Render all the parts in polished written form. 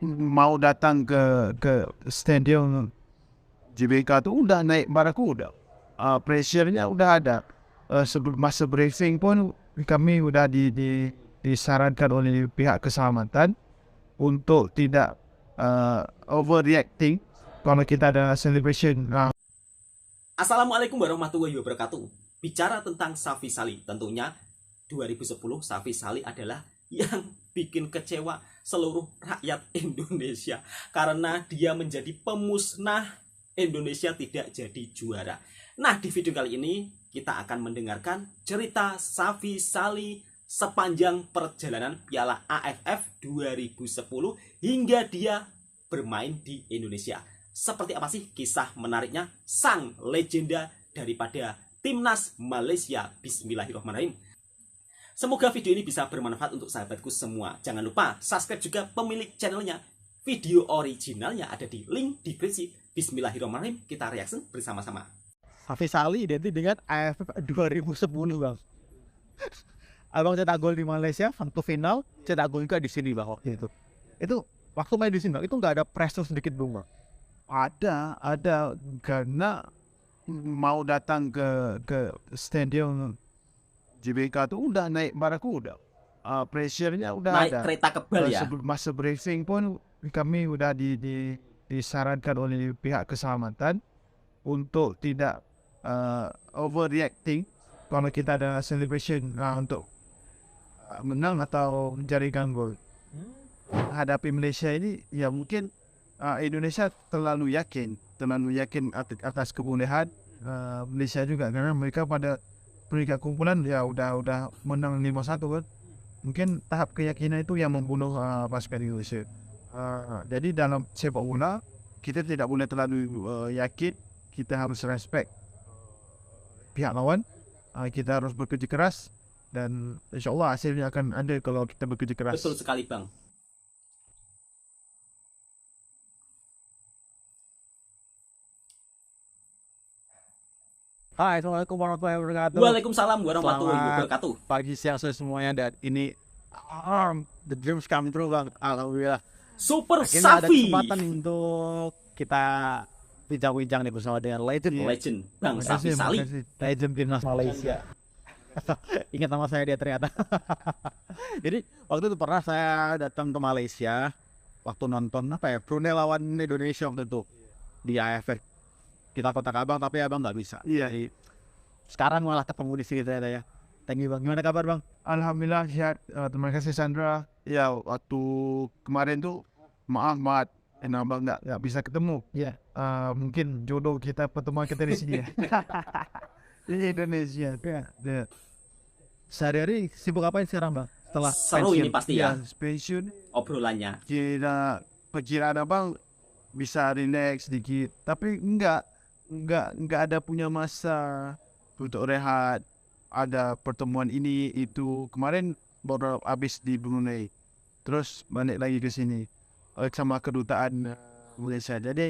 mau datang ke stadium GBK tuh udah naik barakuda. Pressure-nya udah ada. Sebelum masa briefing pun kami udah disarankan oleh pihak keselamatan untuk tidak overreacting kalau kita ada celebration. Assalamualaikum warahmatullahi wabarakatuh. Bicara tentang Safi Salih, tentunya 2010 Safi Salih adalah yang bikin kecewa seluruh rakyat Indonesia karena dia menjadi pemusnah Indonesia tidak jadi juara. Nah, di video kali ini kita akan mendengarkan cerita Safi Salih sepanjang perjalanan Piala AFF 2010 hingga dia bermain di Indonesia. Seperti apa sih kisah menariknya sang legenda daripada timnas Malaysia? Bismillahirrahmanirrahim. Semoga video ini bisa bermanfaat untuk sahabatku semua. Jangan lupa subscribe juga pemilik channelnya. Video originalnya ada di link deskripsi. Bismillahirrahmanirrahim. Kita reaksi bersama-sama. Safi Salih identik dengan AFF 2010 bang. Abang cetak gol di Malaysia, waktu final cetak gol juga di sini bang waktu itu. Itu waktu main di sini bang, itu nggak ada pressure sedikit bang. Ada karena mau datang ke stadium GBK tuh udah naik barakuda. Pressure-nya udah Naik ada. kereta kebal ya. Sebelum masa briefing pun kami udah disarankan oleh pihak keselamatan untuk tidak overreacting kalau kita ada celebration untuk menang atau menjaringkan gol. Hadapi Malaysia ini ya mungkin Indonesia terlalu yakin atas kebolehan Malaysia juga karena mereka pada peringkat kumpulan ya udah menang 5-1 kan. Mungkin tahap keyakinan itu yang membunuh pasukan Indonesia. Jadi dalam sepak bola kita tidak boleh terlalu yakin, kita harus respect pihak lawan, kita harus bekerja keras dan insyaAllah hasilnya akan ada kalau kita bekerja keras. Betul sekali bang. Hai, assalamualaikum warahmatullahi wabarakatuh. Waalaikumsalam warahmatullahi Selamat wabarakatuh. pagi, siang, sore semuanya, dan ini the dreams come true bang. Alhamdulillah. Super Akhirnya ada Safi. kesempatan untuk kita bincang-bincang nih bersama dengan legend Bang Safi Salih. legend timnas Malaysia. Ingat nama saya dia ternyata. Jadi waktu itu pernah saya datang ke Malaysia waktu nonton Brunei lawan Indonesia waktu itu di AFF. Kita kontak abang tapi abang nggak bisa. Iya. Sekarang malah ketemu di sini ternyata ya. Thank you bang. Gimana kabar bang? Alhamdulillah sehat. Terima kasih Sandra. Ya waktu kemarin tuh maaf abang nggak bisa ketemu. Iya. Mungkin jodoh kita pertemuan kita di sini ya. Di Indonesia. Ya. Sehari-hari sibuk apain sekarang bang? Setelah Seru pensiun? ini pasti ya pensiun. obrolannya. Pikiran abang bisa relax sedikit. Tapi enggak ada punya masa untuk rehat. Ada pertemuan ini itu kemarin baru habis di Brunei, terus balik lagi ke sini sama kedutaan Malaysia. Jadi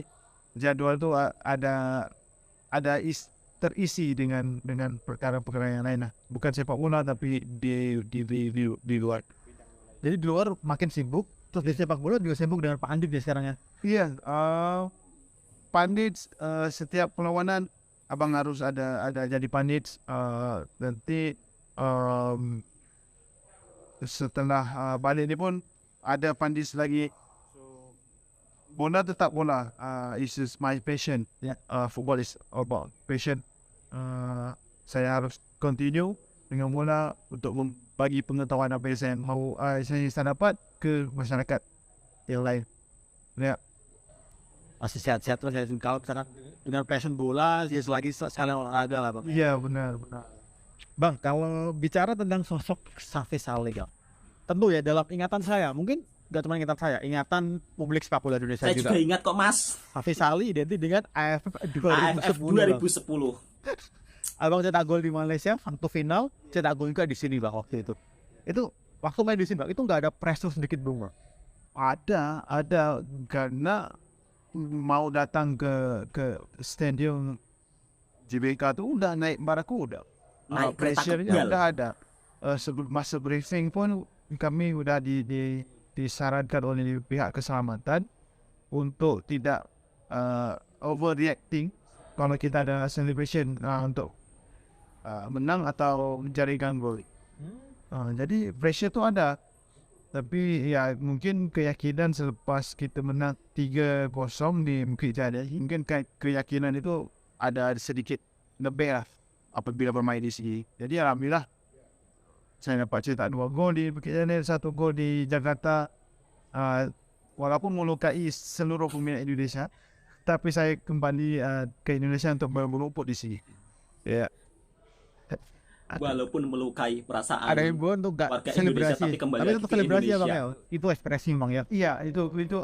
jadwal itu ada terisi dengan perkara-perkara yang lain lah. Bukan sepak bola tapi di luar. Jadi di luar makin sibuk, terus di sepak bola juga sibuk dengan Pak Andip ya sekarang ya? Iya, pandit setiap perlawanan abang harus ada jadi pandit. Nanti setelah balik ni pun ada pandit lagi. Bola tetap bola. It's just my passion. Ya. Football is about passion. Saya harus continue dengan bola untuk membagi pengetahuan apa yang saya mau saya dapat ke masyarakat yang lain. Ya. Masih sehat-sehat terus ya. Kalau misalkan dengan passion bola, ya lagi sekalian olahraga lah bang. Iya benar. Bang, kalau bicara tentang sosok Safi Salih, tentu ya dalam ingatan saya, mungkin gak cuma ingatan saya, ingatan publik sepak bola Indonesia Saya juga. juga ingat kok mas. Safi Salih identik dengan AFF 2010. AFF 2010. Abang cetak gol di Malaysia, waktu final cetak gol juga di sini bang waktu itu. Itu waktu main di sini bang, itu nggak ada pressure sedikit bang. Ada karena mau datang ke stadium GBK tuh udah naik barakuda. Naik kereta Pressure-nya kebal. udah ada. Sebelum masa briefing pun kami udah disarankan oleh pihak keselamatan untuk tidak overreacting kalau kita ada celebration untuk menang atau menjaringkan gol. Jadi pressure tu ada, tapi ya mungkin keyakinan selepas kita menang 3-0 di Bukit Jalil, mungkin keyakinan itu ada sedikit lebih lah apabila bermain di sini. Jadi alhamdulillah saya dapat cetak 2 gol di Bukit Jalil, 1 gol di Jakarta. Walaupun melukai seluruh peminat Indonesia, tapi saya kembali ke Indonesia untuk merumput di sini. Ya. Walaupun melukai perasaan Ada himbauan untuk gak warga Indonesia, selebrasi, tapi kembali tapi lagi tetap ke selebrasi ya bang Indonesia. ya. Itu ekspresi bang ya. Iya, itu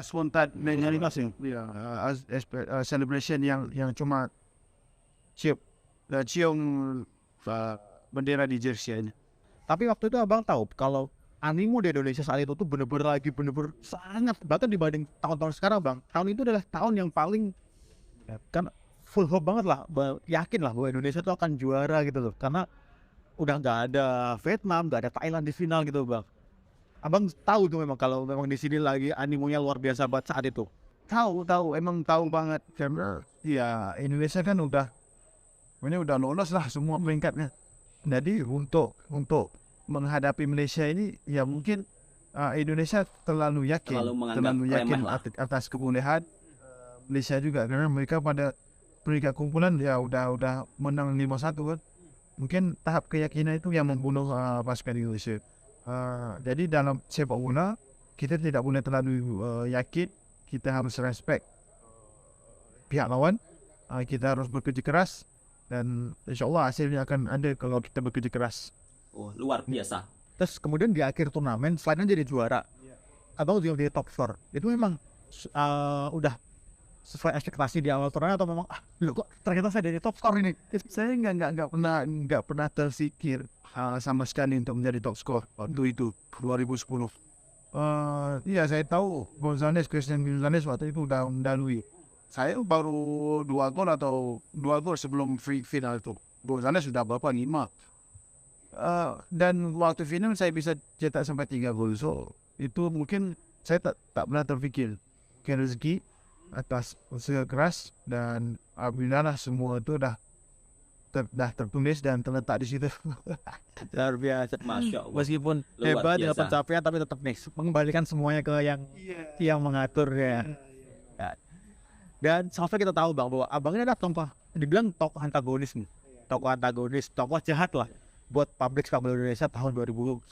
spontan dari masing. Ya, celebration yang cuma cium bendera di jersey aja. Tapi waktu itu abang tahu kalau animo di Indonesia saat itu tuh bener-bener sangat, bahkan dibanding tahun-tahun sekarang bang. Tahun itu adalah tahun yang paling kan full hope banget lah, yakin lah bahwa Indonesia tuh akan juara gitu loh. Karena udah nggak ada Vietnam, nggak ada Thailand di final gitu bang. Abang tahu tuh memang kalau memang di sini lagi animonya luar biasa banget saat itu. Tahu, emang tahu banget karena ya Indonesia kan udah lolos lah semua peringkatnya. Jadi untuk menghadapi Malaysia ini ya mungkin Indonesia terlalu yakin Terlalu remeh lah. atas kebolehan Malaysia juga, karena mereka pada peringkat kumpulan ya udah menang 5-1 kan. Mungkin tahap keyakinan itu yang membunuh pasukan Indonesia. Jadi dalam sepak bola kita tidak boleh terlalu yakin, kita harus respect pihak lawan, kita harus bekerja keras, dan insyaAllah hasilnya akan ada kalau kita bekerja keras. Oh, luar biasa. Terus kemudian di akhir turnamen selain jadi juara, abang juga jadi top score. Itu memang udah sesuai ekspektasi di awal turnamen atau memang loh kok ternyata saya jadi top score ini? Saya nggak pernah terfikir sama sekali untuk menjadi top score waktu itu 2010. Iya, saya tahu Christian Gonzalez waktu itu udah mendalui. Saya baru 2 gol sebelum final itu. Gonzalez sudah berapa 5. Dan waktu final saya bisa cetak sampai 3 gol. So itu mungkin saya tak pernah terfikir. Mungkin rezeki atas usaha keras, dan alhamdulillah semua itu dah tertulis dan terletak di situ. Luar biasa. Masya Allah. Meskipun Luar hebat dengan biasa. pencapaian, tapi tetap nih mengembalikan semuanya ke yang mengatur ya. Dan sampai kita tahu bang bahwa abang ini adalah dibilang tokoh antagonis nih, tokoh jahat lah buat publik sepak bola Indonesia tahun 2010.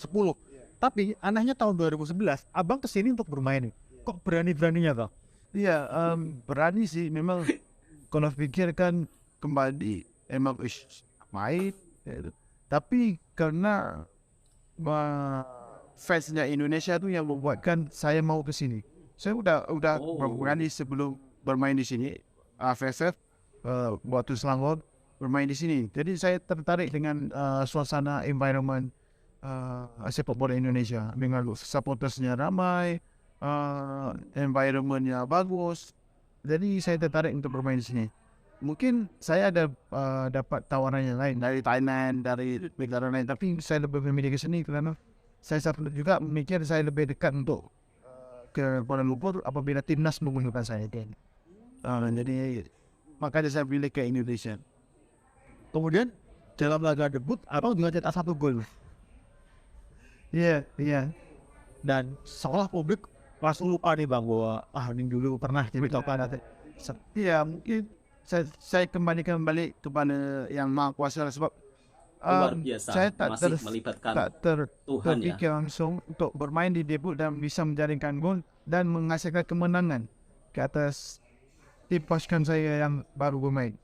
Tapi anehnya tahun 2011 abang kesini untuk bermain nih. Kok berani-beraninya bang? Iya, berani sih memang. Kalau pikirkan kembali emang main, tapi karena fansnya Indonesia tuh yang membuatkan saya mau ke sini. Saya udah berani sebelum bermain di sini, AFF waktu Selangor bermain di sini. Jadi saya tertarik dengan suasana environment sepak bola Indonesia, dengan supportersnya ramai, environmentnya bagus. Jadi saya tertarik untuk bermain di sini. Mungkin saya ada dapat tawaran yang lain dari Thailand, dari negara lain, tapi saya lebih memilih ke sini karena saya juga memikir saya lebih dekat untuk ke Kuala Lumpur apabila timnas menggunakan saya. Jadi makanya saya pilih ke Indonesia. Kemudian dalam laga debut abang juga cetak 1 gol. Iya. Dan seolah publik langsung lupa nih bang bahwa ini dulu pernah jadi tokoh. Iya, mungkin saya kembalikan balik kepada yang Maha Kuasa, sebab Luar biasa. saya tak Masih melibatkan Tuhan ya. terfikir langsung untuk bermain di debut dan bisa menjaringkan gol dan menghasilkan kemenangan ke atas tim pasukan saya yang baru bermain.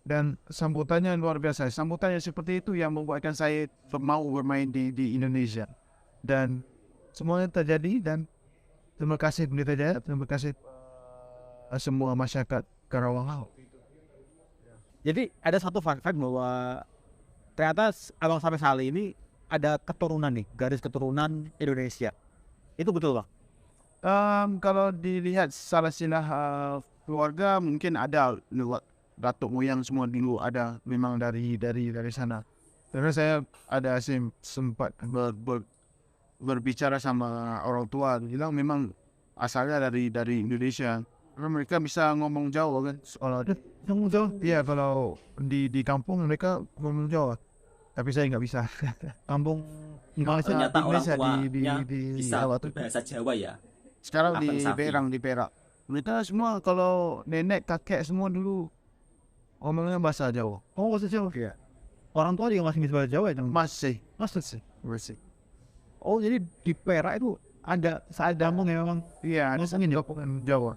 Dan sambutannya luar biasa. Sambutannya seperti itu yang membuatkan saya mau bermain di Indonesia. Dan semuanya terjadi, dan terima kasih Pelita Jaya, terima kasih semua masyarakat Karawang. Jadi ada satu fun fact bahwa ternyata abang sampai Sali ini ada keturunan nih, garis keturunan Indonesia. Itu betul bang? Kalau dilihat salah silah keluarga mungkin ada datuk moyang semua dulu ada memang dari sana. Karena saya ada sempat berbicara sama orang tua, bilang memang asalnya dari Indonesia. Karena mereka bisa ngomong Jawa kan. Soalnya ngomong Jawa. Iya, kalau di kampung mereka ngomong Jawa. Tapi saya nggak bisa. Kampung Malaysia Ternyata orang Indonesia tuanya di bisa Jawa tuh. bahasa Jawa ya. Sekarang Abang di Safi. di Perak. Mereka semua kalau nenek kakek semua dulu ngomongnya bahasa Jawa. Oh, bahasa Jawa. Iya. Orang tua juga masih bisa bahasa Jawa ya? Masih. Masih. Oh, jadi di Perak itu ada Sadamong yang memang Iya, ada ngomongin Jawa. ngomong Jawa.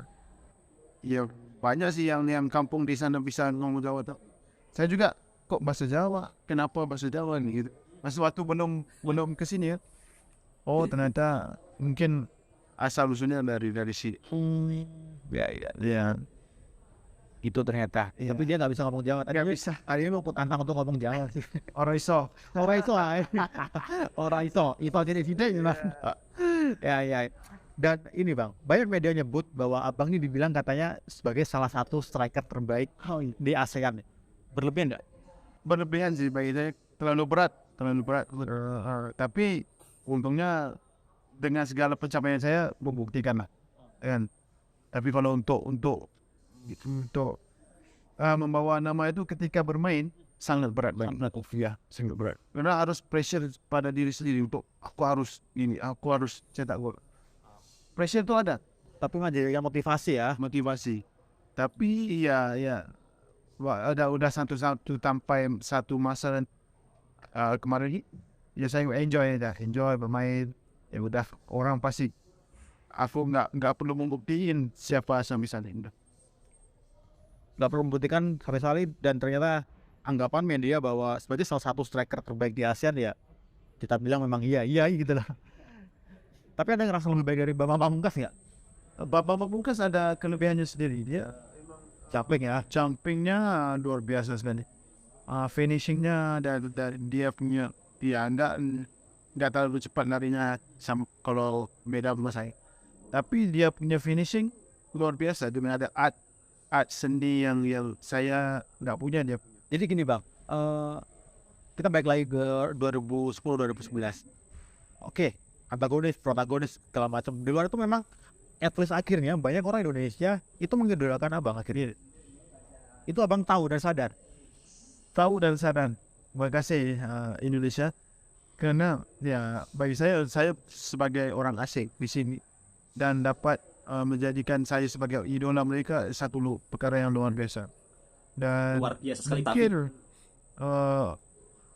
Iya, banyak sih yang kampung di sana bisa ngomong Jawa tuh. Saya juga kok bahasa Jawa? Kenapa bahasa Jawa nih gitu? Pas waktu belum ke sini ya. Oh, ternyata mungkin asal usulnya dari sini. Ya. Itu ternyata. Iya. Tapi dia nggak bisa ngomong Jawa. Nggak bisa. Tadi mau tantang untuk ngomong Jawa sih. Orang iso. Orang itu lah. Orang itu jadi video mas. Ya. Dan ini bang, banyak media nyebut bahwa abang ini dibilang katanya sebagai salah satu striker terbaik di ASEAN. Berlebihan nggak? Berlebihan sih bagi saya, terlalu berat. Tapi untungnya dengan segala pencapaian saya membuktikan lah. Kan? Tapi kalau untuk membawa nama itu ketika bermain sangat berat bang. Sangat berat. Karena harus pressure pada diri sendiri untuk aku harus cetak gol. Pressure itu ada, Tapi menjadikan motivasi ya. motivasi. Tapi ya udah satu sampai satu masa kemarin ini ya saya enjoy bermain. Ya udah, orang pasti aku nggak perlu membuktiin siapa sampai sana. Nggak perlu membuktikan sampai sekali, dan ternyata anggapan media bahwa sebagai salah satu striker terbaik di ASEAN ya kita bilang memang iya gitu lah. Tapi ada ngerasa lebih baik dari Bambang Pamungkas nggak? Bapak Pamungkas ada kelebihannya sendiri. Dia jumpingnya luar biasa sekali. Finishingnya dan dia punya nggak terlalu cepat larinya sama kalau beda sama saya. Tapi dia punya finishing luar biasa. Dia ada art seni yang saya nggak punya dia. Jadi gini bang, kita balik lagi ke 2010-2011. Oke, antagonis, protagonis, segala macam. Di luar itu memang at least akhirnya banyak orang Indonesia itu mengidolakan abang akhirnya. Itu abang tahu dan sadar. Terima kasih Indonesia, karena ya bagi saya sebagai orang asing di sini dan dapat menjadikan saya sebagai idola mereka satu perkara yang luar biasa. Dan Luar biasa sekali, tapi mungkin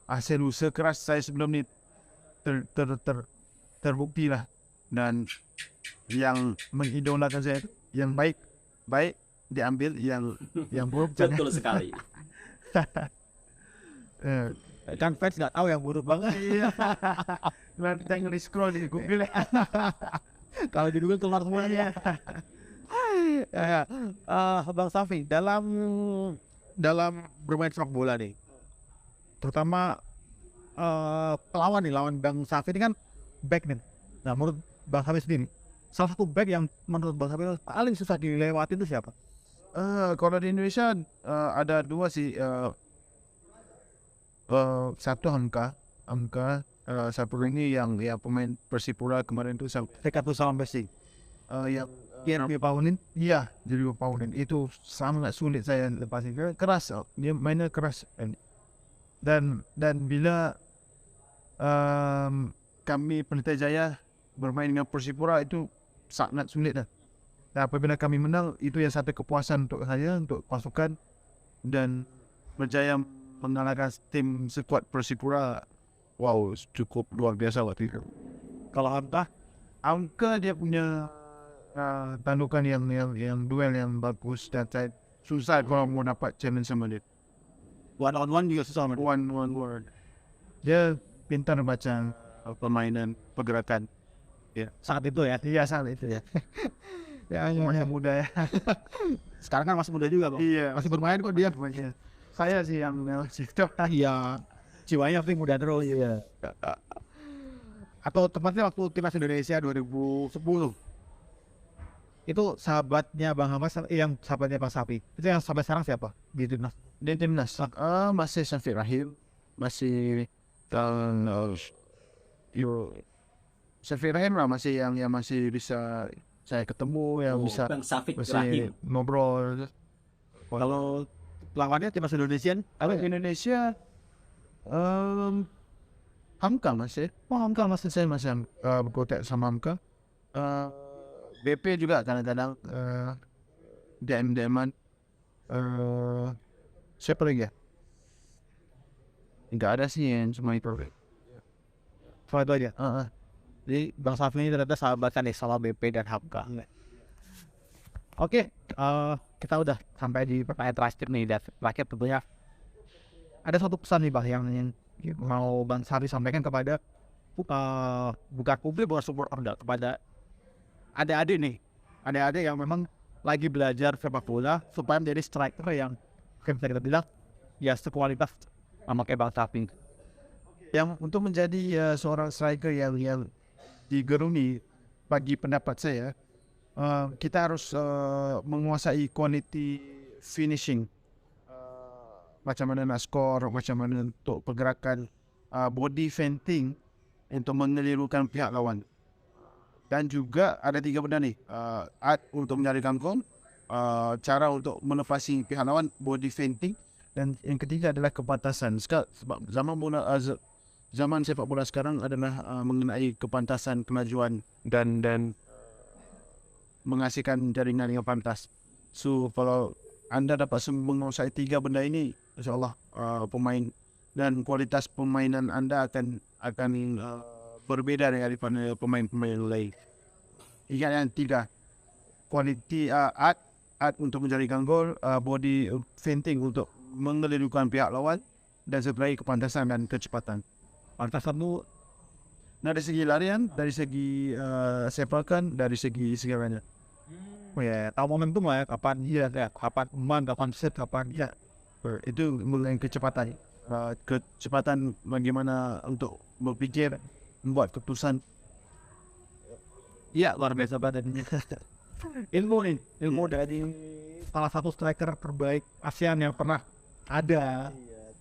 hasil usaha keras saya sebelum ini terbukti lah, dan yang mengidolakan saya itu yang baik diambil, yang buruk jangan. betul sekali. Kan fans nggak tahu yang buruk banget. Iya. Nanti jangan scroll di Google. Kalau di Google keluar semuanya. Bang Safi, dalam bermain sepak bola nih, terutama lawan Bang Safi ini kan back nih. Nah, menurut Bang Safi sendiri, salah satu back yang menurut Bang Safi paling susah dilewati itu siapa? Kalau di Indonesia ada dua sih. Satu Hamka, satu ini yang pemain Persipura kemarin itu Rekatu Salam Besi. yang Jeremy Paunin. iya, jadi Paunin itu sangat sulit saya lepasin. Keras, dia mainnya keras. Dan bila kami Pelita Jaya bermain dengan Persipura itu sangat sulit dah. Dan apabila kami menang, itu yang satu kepuasan untuk saya, untuk pasukan, dan berjaya mengalahkan tim sekuat Persipura. Wow, cukup luar biasa waktu itu. Kalau Angka dia punya tandukan yang duel yang bagus, dan saya susah kalau mau dapat challenge sama dia. one on one juga susah. One word. Dia pintar baca permainan, pergerakan. Saat itu ya. Iya, salah itu ya. Masih muda ya. Sekarang kan masih muda juga kok. Iya, Masih bermain kok dia. saya sih yang situ. Iya. Jiwanya pasti muda terus. Iya. Atau tepatnya waktu timnas Indonesia 2010. Itu sahabatnya Bang Hamas yang sahabatnya Bang Safi. Itu yang sampai sekarang siapa di timnas? Di timnas. Masih Syafiq Rahim, masih Syafiq Rahim lah masih yang masih bisa saya ketemu, yang bisa Bang Syafiq masih Rahim. ngobrol. Kalau lawannya timnas Indonesian, Indonesia, Hamka masih. Hamka masih, saya masih berkontak sama Hamka. BP juga kadang-kadang DM-an. Siapa lagi ya? Enggak ada sih yang cuma itu. soal itu aja. Jadi Bang Safi ini ternyata sahabatan nih sama BP dan Hamka. Oke, kita udah sampai di pertanyaan terakhir nih. Dan terakhir tentunya ada satu pesan nih Bang yang mau Bang Safi sampaikan kepada bukan publik, bukan supporter enggak, kepada adik-adik nih. Adik-adik yang memang lagi belajar sepak bola supaya menjadi striker yang kayak bisa kita bilang ya sekualitas sama kayak Bang Safi. yang untuk menjadi seorang striker yang digeruni, bagi pendapat saya, kita harus menguasai quality finishing, macam mana nak skor, macam mana untuk pergerakan, body feinting untuk mengelirukan pihak lawan. Dan juga ada 3 benda ni, art untuk mencarikan gol, cara untuk melepasi pihak lawan, body feinting, dan yang ketiga adalah kepantasan. Sebab zaman sepak bola sekarang adalah mengenai kepantasan, kemajuan dan menghasilkan jaringan yang pantas. So kalau anda dapat menguasai 3 benda ini, insyaAllah pemain dan kualitas permainan anda akan berbeda daripada pemain-pemain lain. Ingat yang 3, kualiti art untuk menjadikan gol, body feinting untuk mengelirukan pihak lawan, dan satu lagi kepantasan dan kecepatan. Pantasan tu Dari segi larian, dari segi sepakan, dari segi segalanya. ya tahu momentum lah ya, kapan kapan man, kapan set, kapan Itu mengenai kecepatan. Kecepatan bagaimana untuk berfikir, membuat keputusan. ya luar biasa banget. ilmu dari salah satu striker terbaik ASEAN yang pernah ada.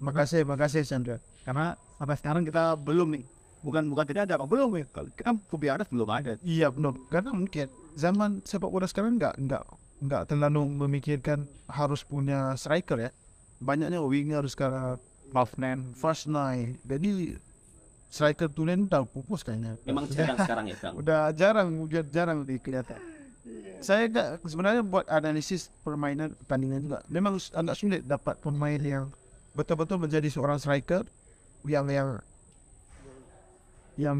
Makasih Sandra. Karena sampai sekarang kita belum nih, bukan tidak ada, belum ya, kita kebiasaan belum ada. Iya benar, karena mungkin zaman sepak bola sekarang nggak terlalu memikirkan harus punya striker ya. Banyaknya winger sekarang, first nine. Jadi striker tulen udah pupus kayaknya. Memang jarang sekarang ya Bang. Udah jarang kelihatan. Saya sebenarnya buat analisis permainan pertandingan juga. Memang agak sulit dapat pemain yang betul-betul menjadi seorang striker yang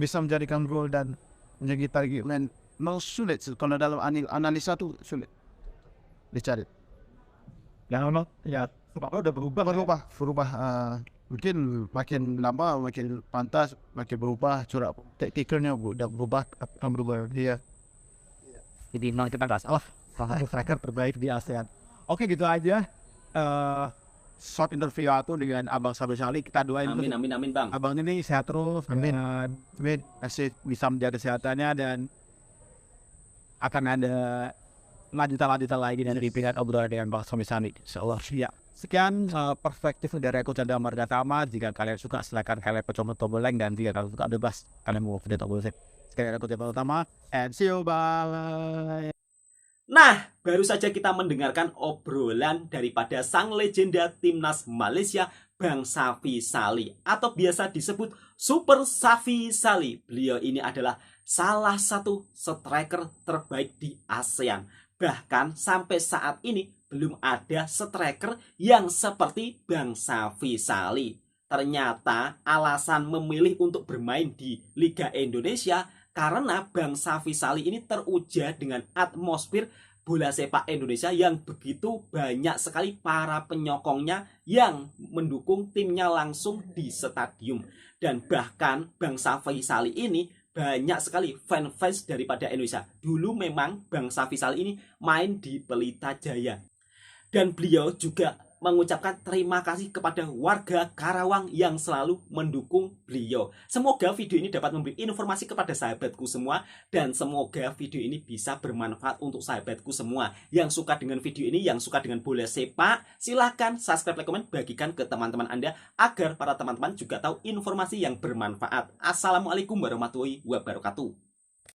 bisa menjadikan gol dan menjadi target man. Memang sulit kalau dalam analisa tu sulit dicari. Yang memang ya sepak bola udah berubah. Mungkin makin lama makin pantas, makin berubah, corak taktikalnya udah berubah, akan berubah dia. Jadi memang kita nggak salah satu striker terbaik di ASEAN. Oke, gitu aja short interview aku dengan Abang Safi Salih. Kita doain Amin Bang. Abang ini sehat terus, Amin. masih bisa menjaga kesehatannya, dan akan ada lanjutan lagi dari pihak obrolan dengan Bang Safi Salih, insyaallah. Ya. Sekian perspektif dari aku, Chandra Margatama. Jika kalian suka silakan kalian pencet tombol like, dan jika kalian suka bebas kalian mau video tombol save. Sekian aku Chandra Margatama, and see you, bye. Nah, baru saja kita mendengarkan obrolan daripada sang legenda timnas Malaysia, Bang Safi Salih, atau biasa disebut Super Safi Salih. Beliau ini adalah salah satu striker terbaik di ASEAN. Bahkan sampai saat ini belum ada striker yang seperti Bang Safi Salih. Ternyata alasan memilih untuk bermain di Liga Indonesia karena Bang Safi Salih ini teruja dengan atmosfer bola sepak Indonesia yang begitu banyak sekali para penyokongnya yang mendukung timnya langsung di stadium. Dan bahkan Bang Safi Salih ini banyak sekali fans daripada Indonesia. Dulu memang Bang Safi Salih ini main di Pelita Jaya. Dan beliau juga mengucapkan terima kasih kepada warga Karawang yang selalu mendukung beliau. Semoga video ini dapat memberi informasi kepada sahabatku semua, dan semoga video ini bisa bermanfaat untuk sahabatku semua. Yang suka dengan video ini, yang suka dengan bola sepak, silahkan subscribe, like, komen, bagikan ke teman-teman Anda agar para teman-teman juga tahu informasi yang bermanfaat. Assalamualaikum warahmatullahi wabarakatuh.